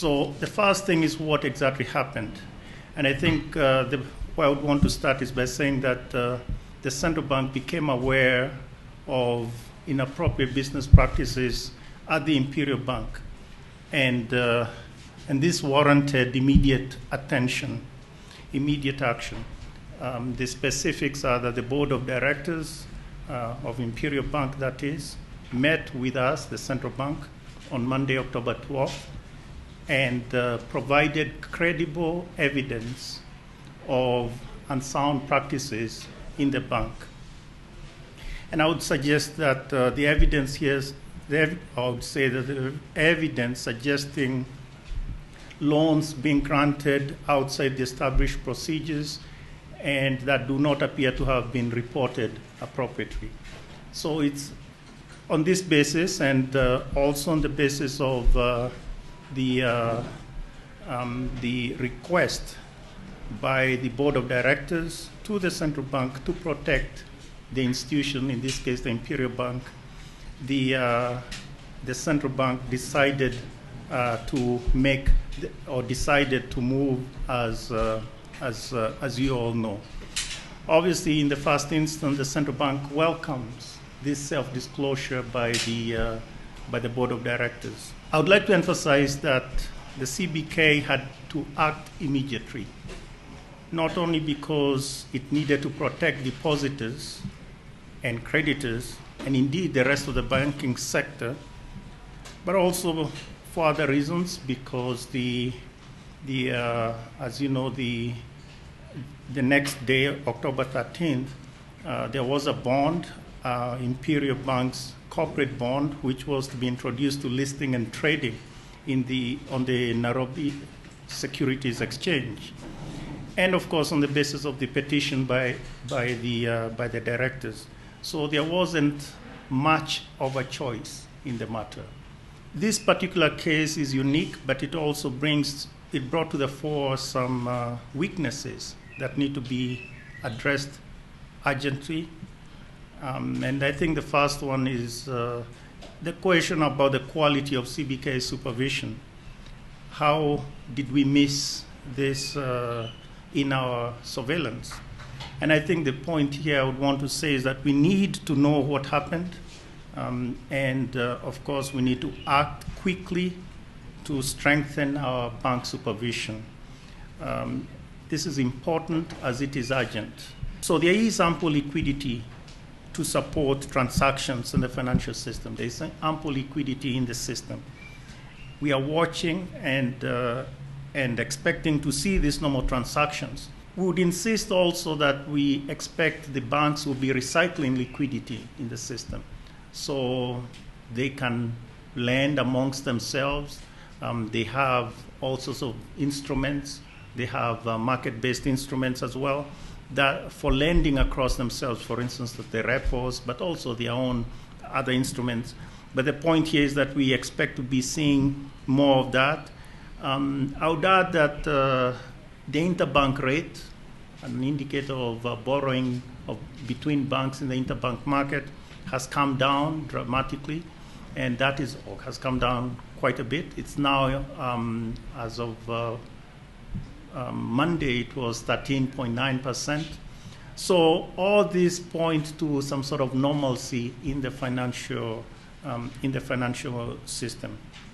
So the first thing is what exactly happened. And I think where I would want to start is by saying that the central bank became aware of inappropriate business practices at the Imperial Bank. And this warranted immediate attention, immediate action. The specifics are that the board of directors of Imperial Bank, that is, met with us, the central bank, on Monday, October 12th, and provided credible evidence of unsound practices in the bank. And I would suggest that the evidence here is, I would say that the evidence suggesting loans being granted outside the established procedures and that do not appear to have been reported appropriately. So it's on this basis, and also on the basis of the request by the board of directors to the central bank to protect the institution, in this case the Imperial Bank, the central bank decided decided to move as you all know. Obviously, in the first instance, the central bank welcomes this self-disclosure by the board of directors. I would like to emphasize that the CBK had to act immediately, not only because it needed to protect depositors and creditors, and indeed the rest of the banking sector, but also for other reasons, because as you know, the next day, October 13th, there was a bond, Imperial Bank's corporate bond, which was to be introduced to listing and trading on the Nairobi Securities Exchange, and of course on the basis of the petition by the directors. So there wasn't much of a choice in the matter. This particular case is unique, but it also brought to the fore some weaknesses that need to be addressed urgently. And I think the first one is the question about the quality of CBK supervision. How did we miss this in our surveillance? And I think the point here I would want to say is that we need to know what happened. Of course, we need to act quickly to strengthen our bank supervision. This is important as it is urgent. So there is ample liquidity to support transactions in the financial system. There is ample liquidity in the system. We are watching and expecting to see these normal transactions. We would insist also that we expect the banks will be recycling liquidity in the system, so they can lend amongst themselves. They have all sorts of instruments. They have market-based instruments as well that for lending across themselves, for instance, the repos, but also their own other instruments. But the point here is that we expect to be seeing more of that. I would add that the interbank rate, an indicator of borrowing between banks in the interbank market, has come down dramatically, and that has come down quite a bit. It's now, as of Monday, it was 13.9%. So all these point to some sort of normalcy in the financial system.